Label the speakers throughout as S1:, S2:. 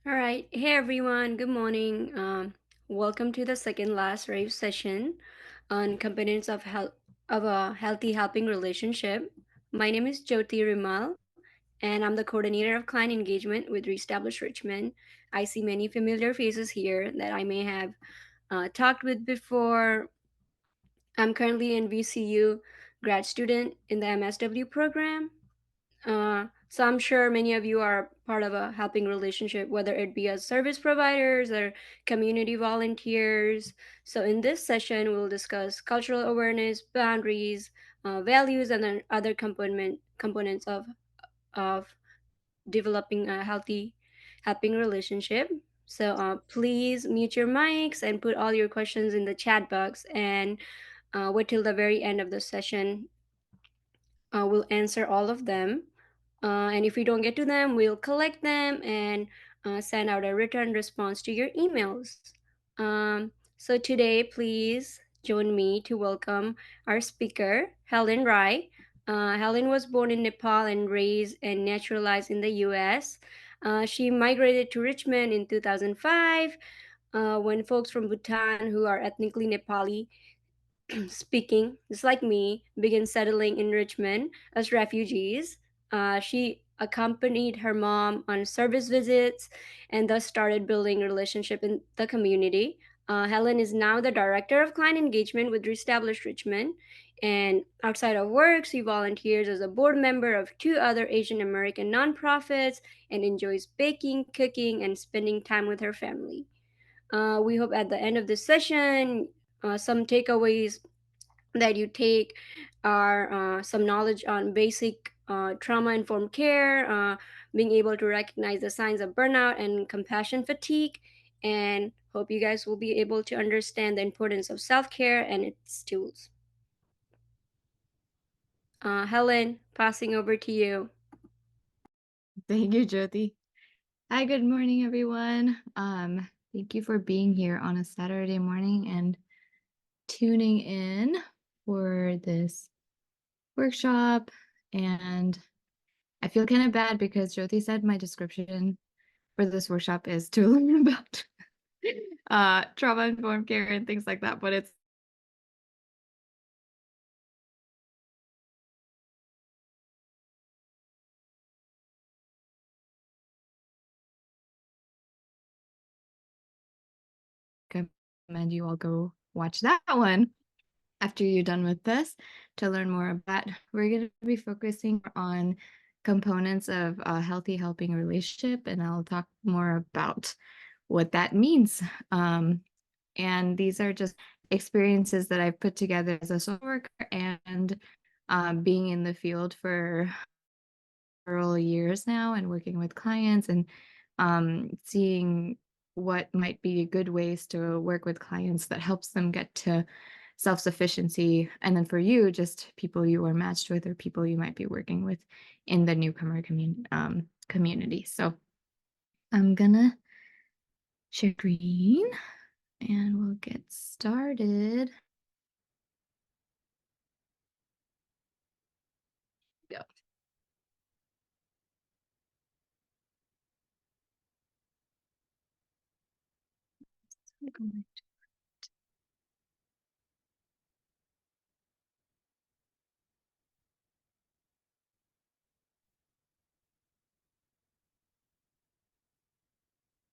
S1: All right. Hey everyone. Good morning. Welcome to the second last rave session on components of a healthy helping relationship. My name is Jyoti Rimal, and I'm the coordinator of client engagement with Reestablish Richmond. I see many familiar faces here that I may have talked with before. I'm currently in VCU grad student in the MSW program. So I'm sure many of you are part of a helping relationship, whether it be as service providers or community volunteers. So in this session, we'll discuss cultural awareness, boundaries, values, and then other components of developing a healthy helping relationship. So please mute your mics and put all your questions in the chat box and wait till the very end of the session. We'll answer all of them. And if we don't get to them, we'll collect them and send out a written response to your emails. So today, please join me to welcome our speaker, Helen Rai. Helen was born in Nepal and raised and naturalized in the US. She migrated to Richmond in 2005 when folks from Bhutan, who are ethnically Nepali, speaking, just like me, began settling in Richmond as refugees. She accompanied her mom on service visits and thus started building relationship in the community. Helen is now the director of client engagement with Reestablish Richmond. And outside of work, she volunteers as a board member of two other Asian American nonprofits and enjoys baking, cooking, and spending time with her family. We hope at the end of this session, some takeaways that you take are some knowledge on basic trauma informed care, being able to recognize the signs of burnout and compassion fatigue, and hope you guys will be able to understand the importance of self care and its tools. Helen, passing over to you.
S2: Thank you, Jyoti. Hi, good morning, everyone. Thank you for being here on a Saturday morning and tuning in for this workshop. And I feel kind of bad because Jyoti said my description for this workshop is to learn about trauma-informed care and things like that, but it's recommend you all go watch that one after you're done with this to learn more about. We're going to be focusing on components of a healthy helping relationship, and I'll talk more about what that means. And these are just experiences that I've put together as a social worker and being in the field for several years now and working with clients and seeing what might be good ways to work with clients that helps them get to self-sufficiency. And then for you, just people you are matched with or people you might be working with in the newcomer community. So I'm gonna share screen and we'll get started. Go.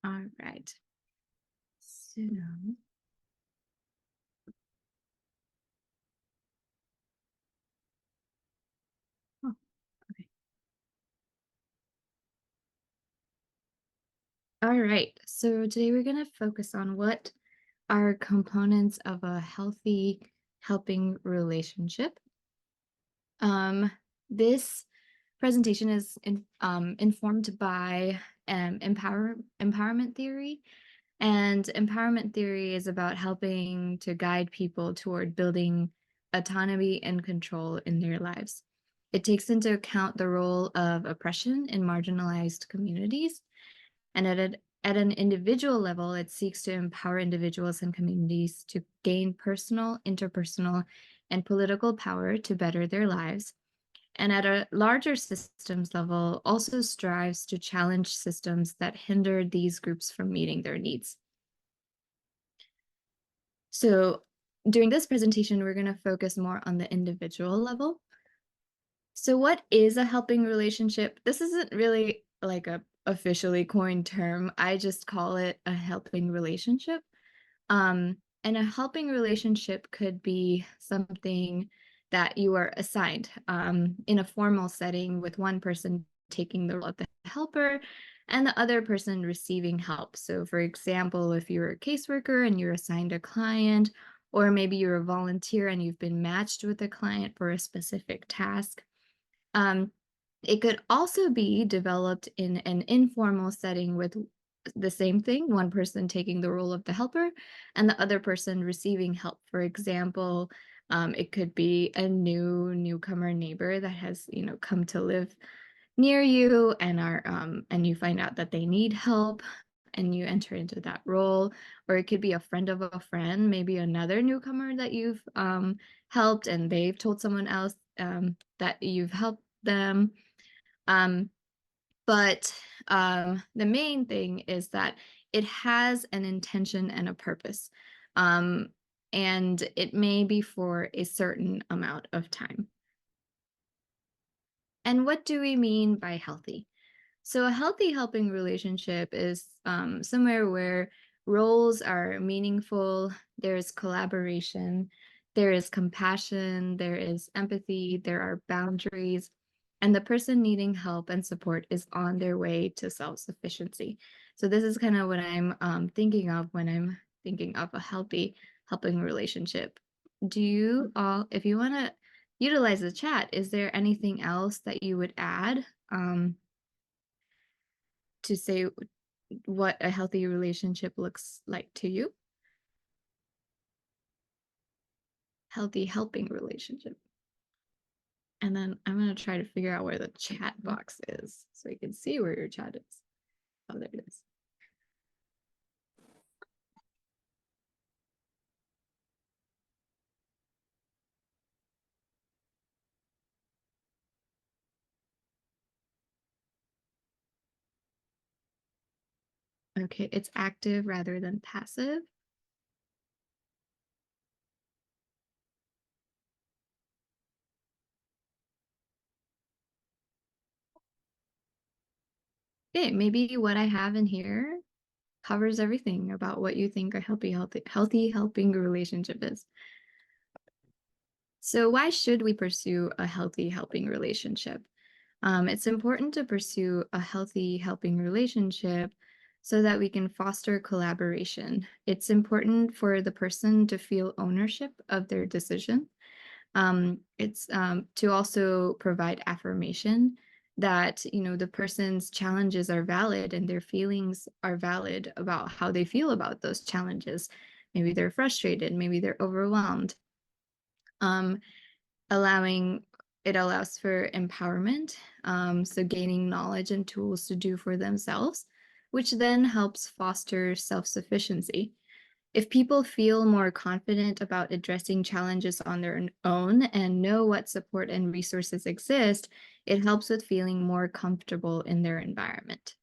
S2: All right. So oh, okay. All right. So today we're going to focus on what are components of a healthy helping relationship. This presentation is informed by empowerment theory. And empowerment theory is about helping to guide people toward building autonomy and control in their lives. It takes into account the role of oppression in marginalized communities. And at an individual level, it seeks to empower individuals and communities to gain personal, interpersonal, and political power to better their lives. and at a larger systems level also strives to challenge systems that hinder these groups from meeting their needs. So during this presentation, we're going to focus more on the individual level. So what is a helping relationship? This isn't really like a officially coined term. I just call it a helping relationship. And a helping relationship could be something that you are assigned in a formal setting, with one person taking the role of the helper and the other person receiving help. So for example, if you're a caseworker and you're assigned a client, or maybe you're a volunteer and you've been matched with a client for a specific task. Um, it could also be developed in an informal setting with the same thing, one person taking the role of the helper and the other person receiving help. For example, it could be a newcomer neighbor that has, come to live near you and and you find out that they need help and you enter into that role. Or it could be a friend of a friend, maybe another newcomer that you've helped and they've told someone else that you've helped them. Um, but the main thing is that it has an intention and a purpose. Um, and it may be for a certain amount of time. And what do we mean by healthy? So a healthy helping relationship is somewhere where roles are meaningful, there's collaboration, there is compassion, there is empathy, there are boundaries, and the person needing help and support is on their way to self-sufficiency. So this is kind of what I'm thinking of when I'm thinking of a healthy helping relationship. Do you all, if you want to utilize the chat, is there anything else that you would add? To say what a healthy relationship looks like to you. Healthy helping relationship. And then I'm going to try to figure out where the chat box is so you can see where your chat is. Oh, there it is. Okay, it's active rather than passive. Okay, maybe what I have in here covers everything about what you think a healthy helping relationship is. So why should we pursue a healthy helping relationship? It's important to pursue a healthy helping relationship so that we can foster collaboration. It's important for the person to feel ownership of their decision. It's to also provide affirmation that, the person's challenges are valid and their feelings are valid about how they feel about those challenges. Maybe they're frustrated, maybe they're overwhelmed. Um, allowing It allows for empowerment, so gaining knowledge and tools to do for themselves, which then helps foster self-sufficiency. If people feel more confident about addressing challenges on their own and know what support and resources exist, it helps with feeling more comfortable in their environment.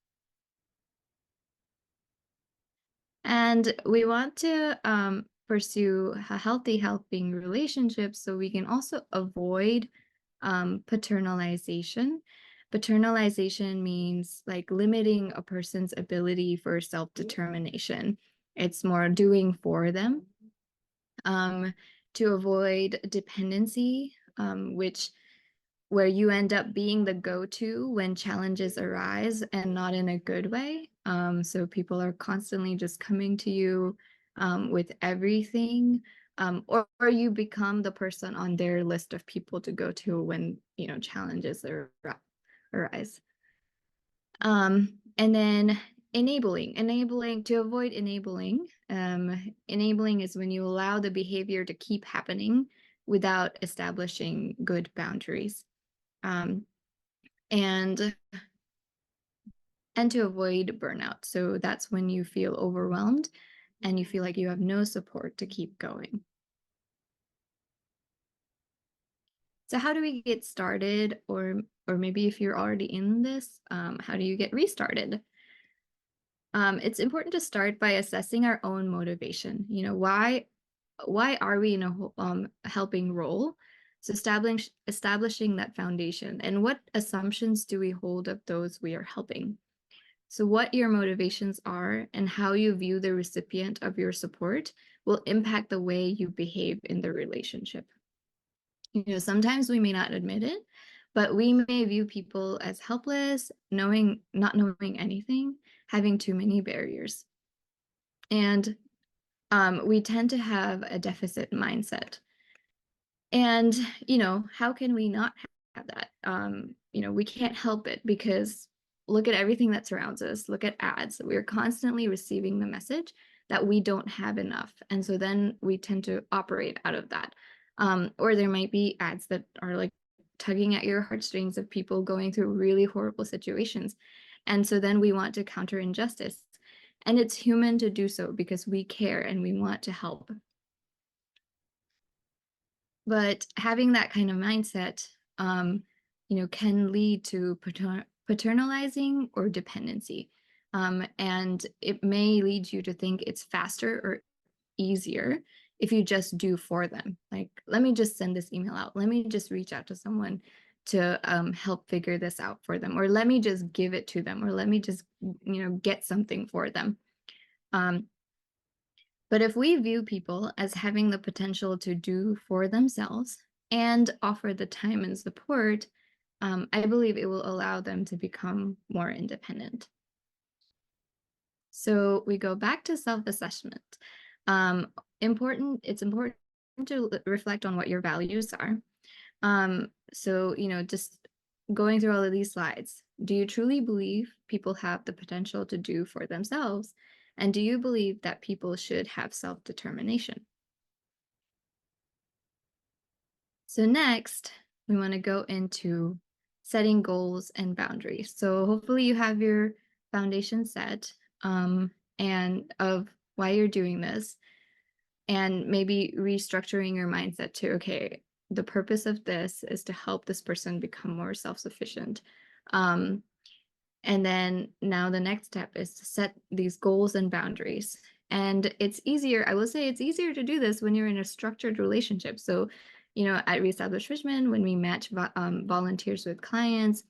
S2: And we want to pursue a healthy helping relationship so we can also avoid paternalization. Paternalization means like limiting a person's ability for self-determination. It's more doing for them. To avoid dependency, which where you end up being the go-to when challenges arise and not in a good way. So people are constantly just coming to you with everything, or you become the person on their list of people to go to when, challenges arise. And then enabling to avoid enabling. Enabling is when you allow the behavior to keep happening without establishing good boundaries. Um, and to avoid burnout. So that's when you feel overwhelmed and you feel like you have no support to keep going. So how do we get started, or maybe if you're already in this, how do you get restarted? It's important to start by assessing our own motivation. Why are we in a helping role? So establishing that foundation, and what assumptions do we hold of those we are helping? So what your motivations are and how you view the recipient of your support will impact the way you behave in the relationship. Sometimes we may not admit it, but we may view people as helpless, not knowing anything, having too many barriers. And we tend to have a deficit mindset. And, how can we not have that? We can't help it because look at everything that surrounds us. Look at ads. We're constantly receiving the message that we don't have enough. And so then we tend to operate out of that. Or there might be ads that are like tugging at your heartstrings of people going through really horrible situations. And so then we want to counter injustice. And it's human to do so because we care and we want to help. But having that kind of mindset, can lead to paternalizing or dependency. And it may lead you to think it's faster or easier if you just do for them. Like, let me just send this email out. Let me just reach out to someone to help figure this out for them. Or let me just give it to them. Or let me just, get something for them. But if we view people as having the potential to do for themselves and offer the time and support, I believe it will allow them to become more independent. So we go back to self-assessment. It's important to reflect on what your values are. So, just going through all of these slides, do you truly believe people have the potential to do for themselves? And do you believe that people should have self-determination? So next, we want to go into setting goals and boundaries. So hopefully you have your foundation set, and of why you're doing this, and maybe restructuring your mindset to, okay, the purpose of this is to help this person become more self-sufficient. And then now the next step is to set these goals and boundaries. And it's easier, I will say it's easier to do this when you're in a structured relationship. So, at Reestablish Richmond, when we match volunteers with clients,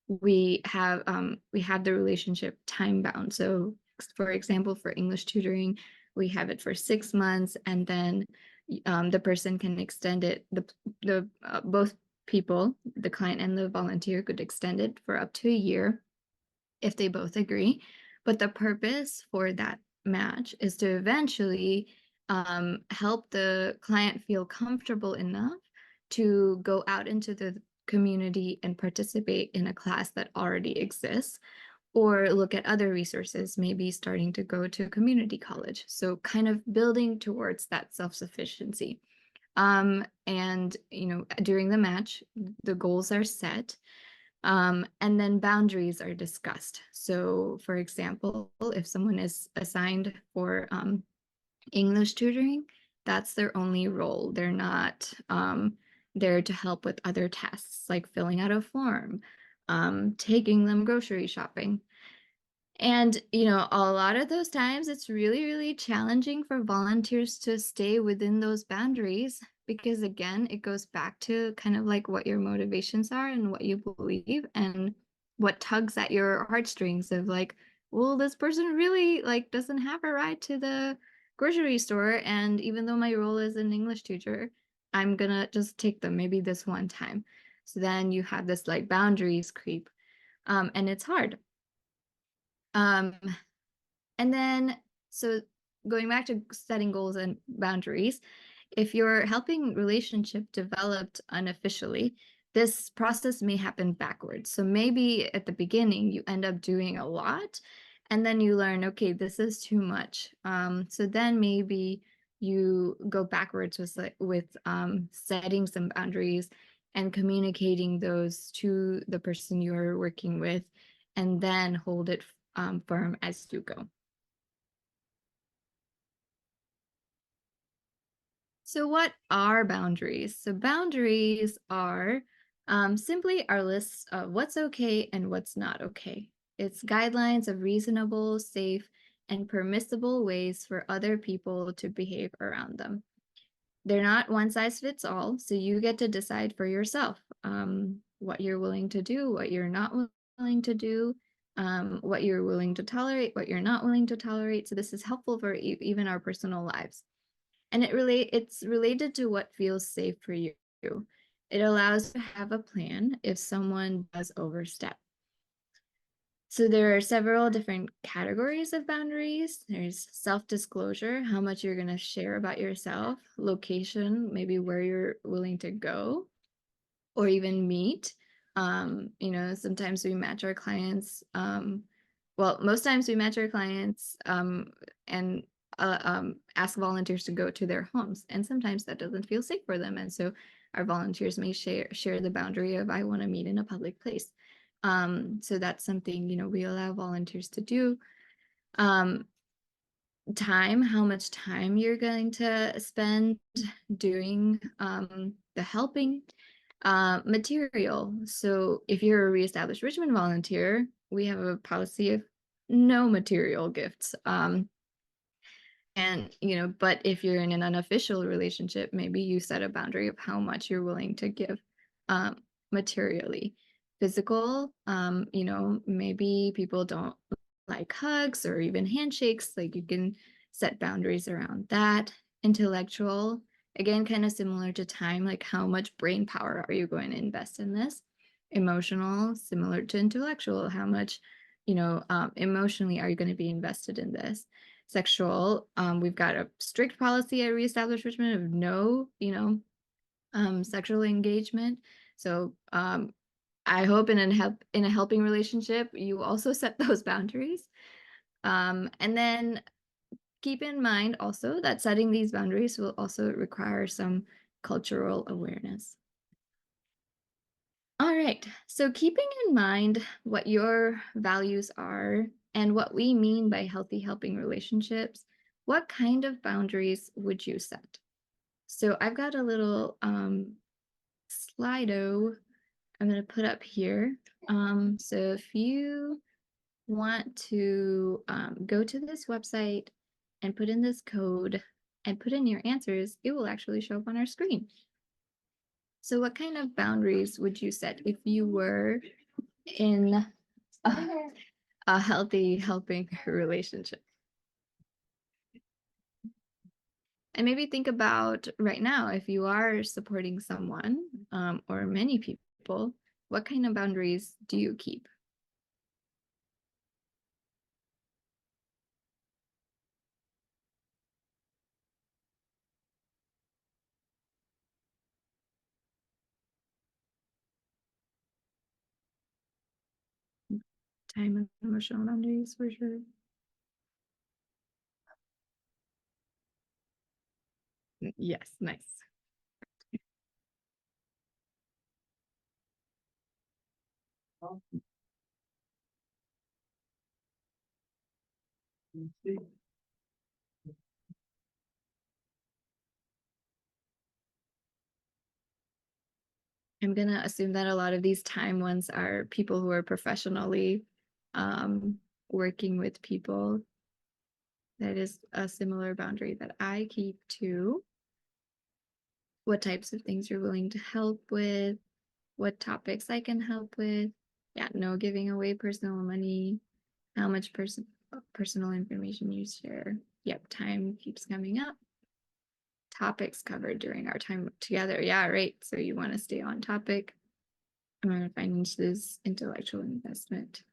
S2: we have the relationship time bound. So, for example, for English tutoring, we have it for 6 months, and then the person can extend it. The both people, the client and the volunteer, could extend it for up to a year if they both agree. But the purpose for that match is to eventually help the client feel comfortable enough to go out into the community and participate in a class that already exists, or look at other resources, maybe starting to go to community college. So kind of building towards that self-sufficiency. And during the match, the goals are set. And then boundaries are discussed. So, for example, if someone is assigned for English tutoring, that's their only role. They're not there to help with other tasks like filling out a form, taking them grocery shopping. And, a lot of those times it's really, really challenging for volunteers to stay within those boundaries because, again, it goes back to kind of like what your motivations are and what you believe and what tugs at your heartstrings of like, well, this person really like doesn't have a ride to the grocery store. And even though my role is an English teacher, I'm gonna just take them maybe this one time. So then you have this like boundaries creep, and it's hard. Um, and then, so going back to setting goals and boundaries, if you're helping relationship developed unofficially, this process may happen backwards. So maybe at the beginning you end up doing a lot, and then you learn, okay, this is too much. So then maybe you go backwards with setting some boundaries and communicating those to the person you're working with, and then hold it firm as you go. So, what are boundaries? So, boundaries are simply our lists of what's okay and what's not okay. It's guidelines of reasonable, safe, and permissible ways for other people to behave around them. They're not one size fits all, so you get to decide for yourself what you're willing to do, what you're not willing to do, what you're willing to tolerate, what you're not willing to tolerate. So, this is helpful for even our personal lives, and it's related to what feels safe for you. It allows you to have a plan if someone does overstep. So there are several different categories of boundaries. There's self-disclosure, how much you're going to share about yourself, location, maybe where you're willing to go or even meet. Sometimes we match our clients. Most times we match our clients and ask volunteers to go to their homes, and sometimes that doesn't feel safe for them, and so our volunteers may share the boundary of I want to meet in a public place. So that's something we allow volunteers to do. Um, Time, how much time you're going to spend doing the helping. Material. So if you're a reestablished Richmond volunteer, we have a policy of no material gifts. But if you're in an unofficial relationship, maybe you set a boundary of how much you're willing to give um, materially. Physical, maybe people don't like hugs or even handshakes. Like you can set boundaries around that. Intellectual, again, kind of similar to time, like how much brain power are you going to invest in this? Emotional, similar to intellectual, how much, emotionally are you going to be invested in this? Sexual, we've got a strict policy at Reestablished Richmond of no, sexual engagement. So I hope in a helping relationship, you also set those boundaries. And then keep in mind also that setting these boundaries will also require some cultural awareness. All right, so keeping in mind what your values are and what we mean by healthy helping relationships, what kind of boundaries would you set? So I've got a little Slido I'm going to put up here. So if you want to go to this website and put in this code and put in your answers, it will actually show up on our screen. So what kind of boundaries would you set if you were in a healthy helping relationship? And maybe think about right now, if you are supporting someone or many people, what kind of boundaries do you keep? Time and emotional boundaries for sure. Yes, nice. I'm gonna assume that a lot of these time ones are people who are professionally um, working with people. That is a similar boundary that I keep too. What types of things you're willing to help with, what topics I can help with. Yeah, no giving away personal money, how much personal information you share. Yep, time keeps coming up. Topics covered during our time together. Yeah, right. So you want to stay on topic. Finances, intellectual investment.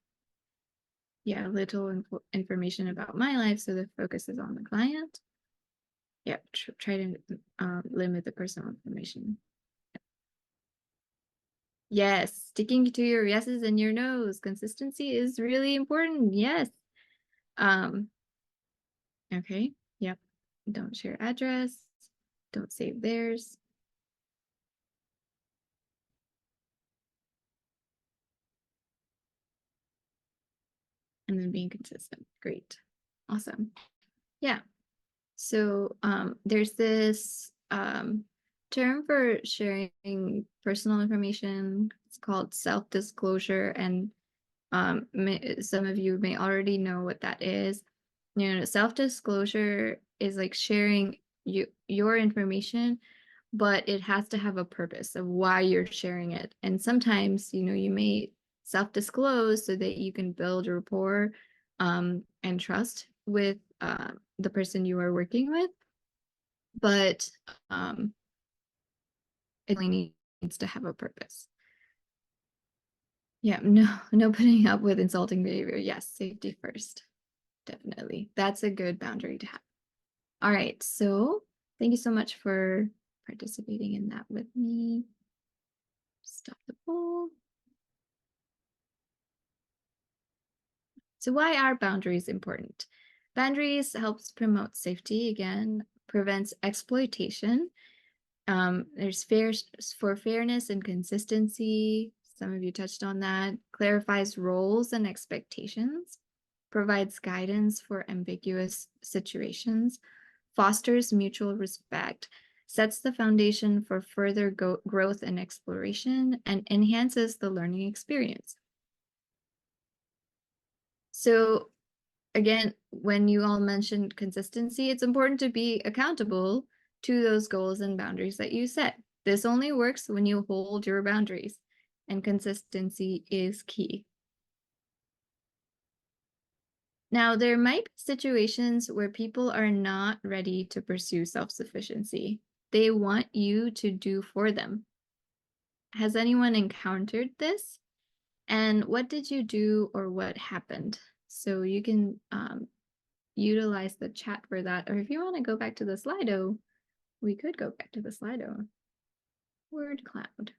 S2: Yeah, little information about my life, so the focus is on the client. Yep, try to limit the personal information. Yes, sticking to your yeses and your nos. Consistency is really important. Yes. Um, okay. Yep. Don't share address. Don't save theirs. And then being consistent. Great. Awesome. Yeah. So there's this um, term for sharing personal information. It's called self-disclosure, and some of you may already know what that is. Self-disclosure is like sharing your information, but it has to have a purpose of why you're sharing it. And sometimes, you may self-disclose so that you can build rapport and trust with the person you are working with, but it really needs to have a purpose. Yeah, no, no putting up with insulting behavior. Yes, safety first. Definitely. That's a good boundary to have. All right. So thank you so much for participating in that with me. Stop the poll. So why are boundaries important? Boundaries helps promote safety, again, prevents exploitation. There's for fairness and consistency. Some of you touched on that. Clarifies roles and expectations, provides guidance for ambiguous situations, fosters mutual respect, sets the foundation for further growth and exploration, and enhances the learning experience. So again, when you all mentioned consistency, it's important to be accountable to those goals and boundaries that you set. This only works when you hold your boundaries, and consistency is key. Now, there might be situations where people are not ready to pursue self-sufficiency. They want you to do for them. Has anyone encountered this? And what did you do or what happened? So you can utilize the chat for that. Or if you want to go back to the Slido, we could go back to the Slido. Word cloud.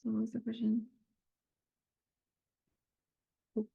S2: So what was the question? Oh,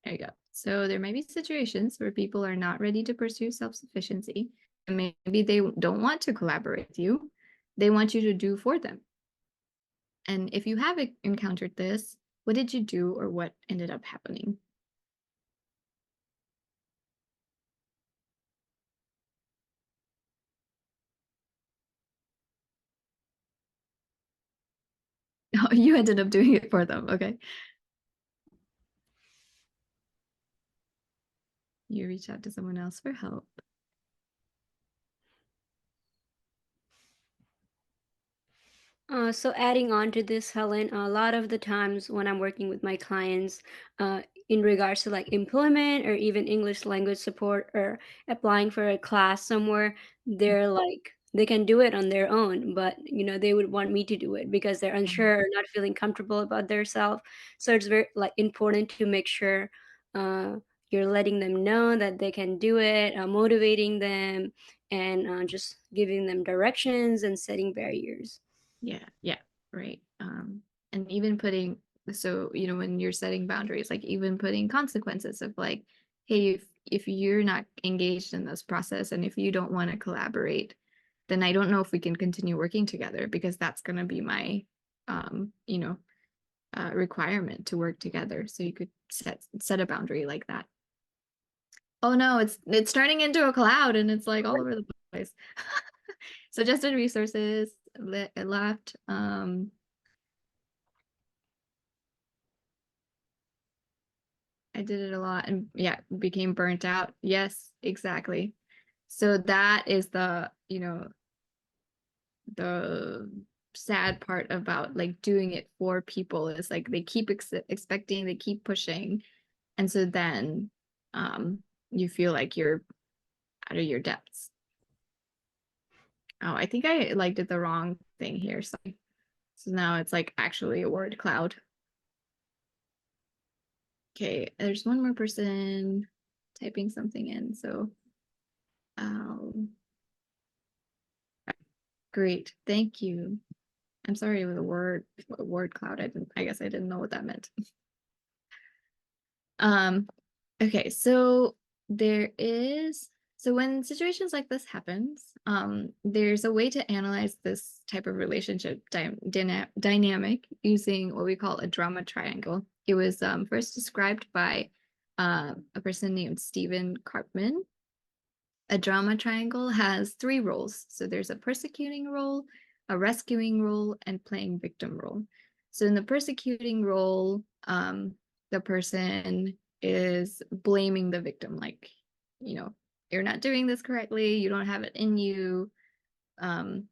S2: there you go. So there might be situations where people are not ready to pursue self-sufficiency, and maybe they don't want to collaborate with you. They want you to do for them. And if you have encountered this, what did you do or what ended up happening? Oh, you ended up doing it for them. Okay. You reach out to someone else for help.
S1: So adding on to this, Helen, a lot of the times when I'm working with my clients, in regards to like employment or even English language support or applying for a class somewhere, they're like they can do it on their own, but they would want me to do it because they're unsure or not feeling comfortable about themselves. So it's very like important to make sure uh, you're letting them know that they can do it, motivating them, and just giving them directions and setting barriers.
S2: Yeah, yeah, right. And even putting, so when you're setting boundaries, like even putting consequences of like, hey, if you're not engaged in this process and if you don't want to collaborate, then I don't know if we can continue working together because that's going to be my requirement to work together. So you could set a boundary like that. Oh no, it's turning into a cloud and it's like all over the place. Suggested resources left. I did it a lot and yeah, became burnt out. Yes, exactly. So that is the sad part about like doing it for people is like they keep expecting, they keep pushing, and so then you feel like you're out of your depths. Oh, I think I like did the wrong thing here. So now it's like actually a word cloud. Okay, there's one more person typing something in, so I'll Great. Thank you. I'm sorry it was a word cloud. I guess I didn't know what that meant. Um, okay, so there is so when situations like this happens, there's a way to analyze this type of relationship dynamic using what we call a drama triangle. It was first described by a person named Stephen Karpman. A drama triangle has three roles. So there's a persecuting role, a rescuing role, and playing victim role. So in the persecuting role, the person is blaming the victim, like, you know, you're not doing this correctly, you don't have it in you. Um,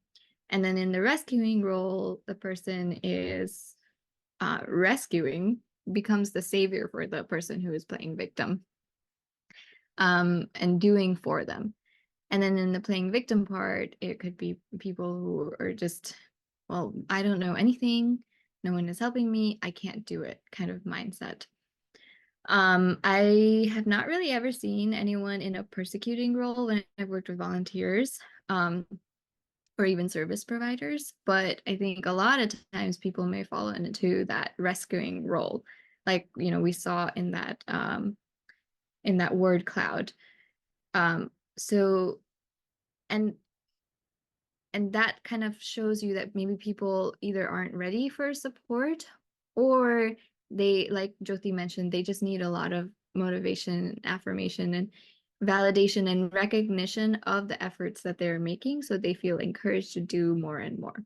S2: and then in the rescuing role, the person is rescuing, becomes the savior for the person who is playing victim, and doing for them. And then in the playing victim part, it could be people who are just, well, I don't know anything. No one is helping me. I can't do it kind of mindset. I have not really ever seen anyone in a persecuting role when I've worked with volunteers, or even service providers, but I think a lot of times people may fall into that rescuing role, like, we saw in that word cloud. So and and that kind of shows you that maybe people either aren't ready for support, or they, like Jyoti mentioned, they just need a lot of motivation, affirmation, and validation and recognition of the efforts that they're making, so they feel encouraged to do more and more.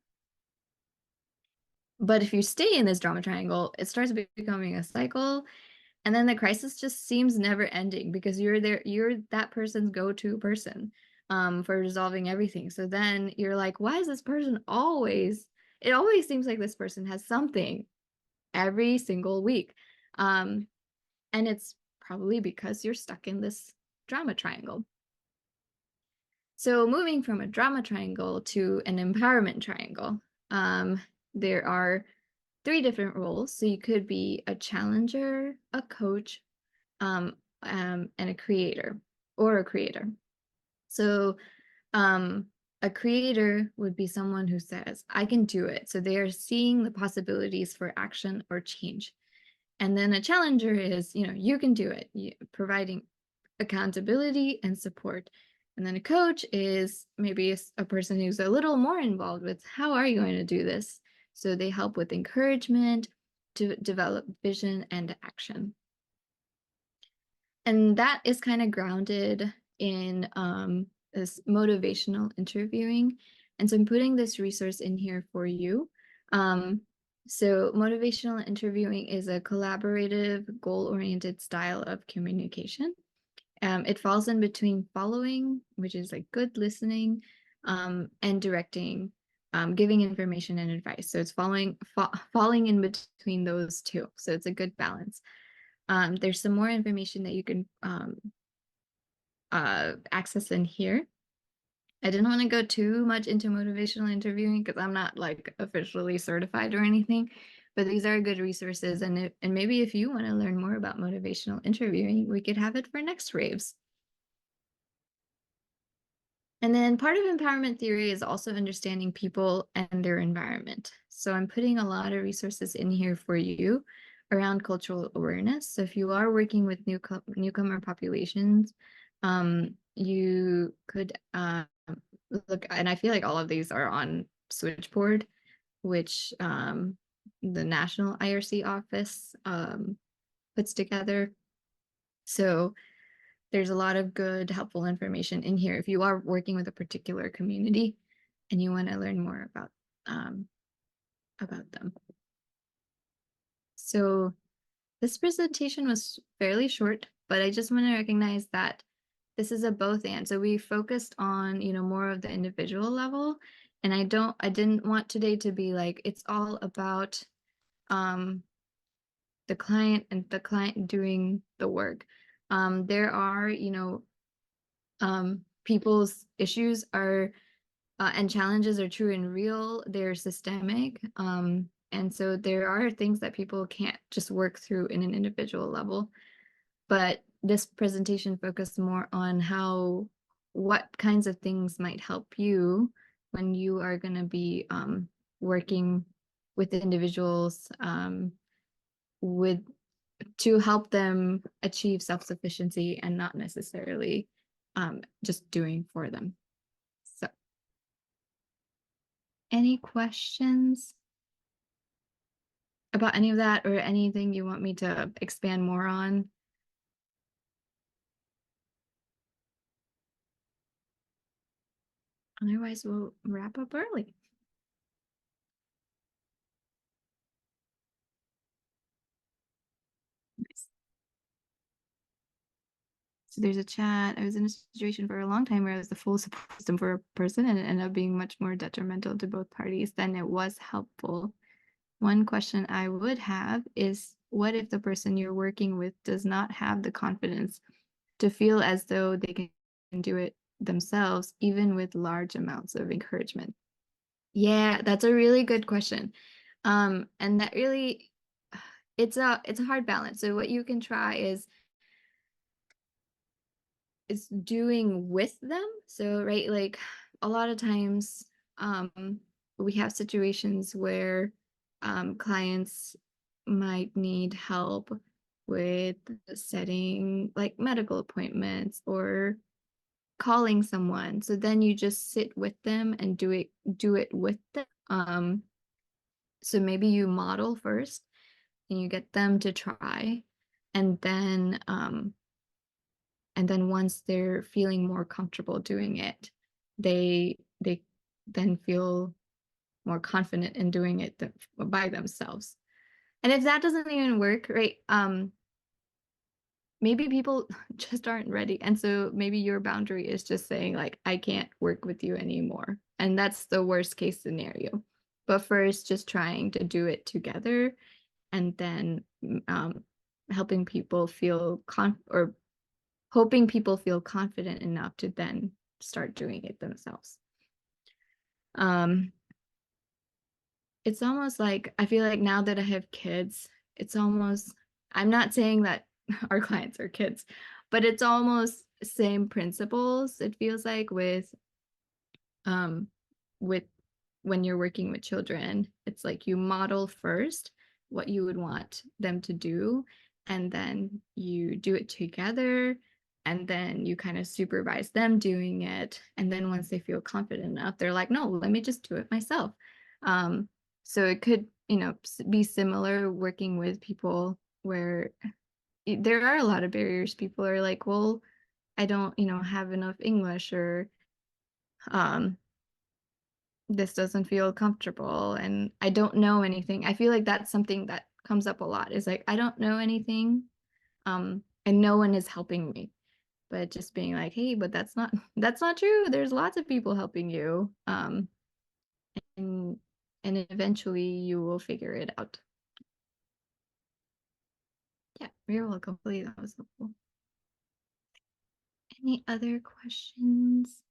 S2: But if you stay in this drama triangle, it starts becoming a cycle, and then the crisis just seems never ending because you're that person's go-to person, for resolving everything. So then you're like, why is this person always, it always seems like this person has something every single week. Um, and it's probably because you're stuck in this drama triangle. So moving from a drama triangle to an empowerment triangle, there are three different roles. So you could be a challenger, a coach, and a creator, or a creator. So a creator would be someone who says, I can do it. So they are seeing the possibilities for action or change. And then a challenger is, you can do it, providing accountability and support. And then a coach is maybe a person who's a little more involved with, how are you going to do this? So they help with encouragement to develop vision and action. And that is kind of grounded in this motivational interviewing. And so I'm putting this resource in here for you. So motivational interviewing is a collaborative, goal-oriented style of communication. It falls in between following, which is like good listening, and directing, giving information and advice. So it's falling in between those two. So it's a good balance. There's some more information that you can access in here. I didn't want to go too much into motivational interviewing because I'm not like officially certified or anything, but these are good resources. And maybe if you want to learn more about motivational interviewing, we could have it for next raves. And then part of empowerment theory is also understanding people and their environment. So I'm putting a lot of resources in here for you around cultural awareness. So if you are working with newcomer populations, you could look, and I feel like all of these are on Switchboard, which the National IRC office puts together. So there's a lot of good, helpful information in here if you are working with a particular community and you want to learn more about them. So this presentation was fairly short, but I just want to recognize that this is a both and. So we focused on, more of the individual level, and I didn't want today to be like it's all about the client and the client doing the work. There are, people's issues are and challenges are true and real. They're systemic. And so there are things that people can't just work through in an individual level. But this presentation focused more on what kinds of things might help you when you are going to be working with individuals with to help them achieve self-sufficiency and not necessarily just doing for them. So, any questions about any of that or anything you want me to expand more on? Otherwise, we'll wrap up early. Nice. So there's a chat. I was in a situation for a long time where I was the full support system for a person, and it ended up being much more detrimental to both parties than it was helpful. One question I would have is, what if the person you're working with does not have the confidence to feel as though they can do it themselves, even with large amounts of encouragement? Yeah, that's a really good question. And that really, it's a hard balance. So what you can try is doing with them. So, right, like a lot of times, we have situations where clients might need help with setting like medical appointments or calling someone. So then you just sit with them and do it with them. So maybe you model first and you get them to try, and then once they're feeling more comfortable doing it, they then feel more confident in doing it by themselves. And if that doesn't even work, right, maybe people just aren't ready. And so maybe your boundary is just saying, like, I can't work with you anymore. And that's the worst case scenario. But first, just trying to do it together, and then helping people feel or hoping people feel confident enough to then start doing it themselves. Um, it's almost like I feel like now that I have kids, it's almost, I'm not saying that our clients are kids, but it's almost same principles. It feels like um with when you're working with children, it's like you model first what you would want them to do, and then you do it together, and then you kind of supervise them doing it. And then once they feel confident enough, they're like, no, let me just do it myself. Um, so it could, be similar working with people where there are a lot of barriers. People are like, well, I don't, have enough English, or um, this doesn't feel comfortable and I don't know anything. I feel like that's something that comes up a lot, is like, I don't know anything, and no one is helping me. But just being like, hey, but that's not true. There's lots of people helping you. And eventually you will figure it out. Yeah, you're welcome. Hopefully that was helpful. Any other questions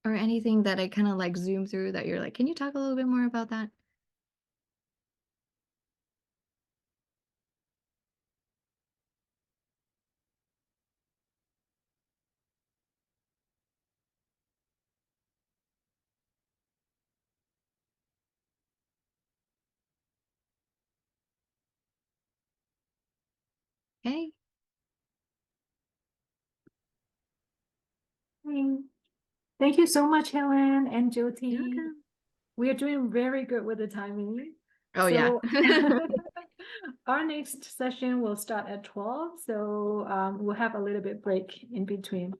S2: or anything that I kind of like zoom through that you're like, can you talk a little bit more about that? Okay.
S3: Hey, thank you so much, Helen and
S2: You're
S3: Jyoti.
S2: welcome.
S3: We are doing very good with the timing.
S2: Oh yeah.
S3: So our next session will start at 12. So we'll have a little bit break in between.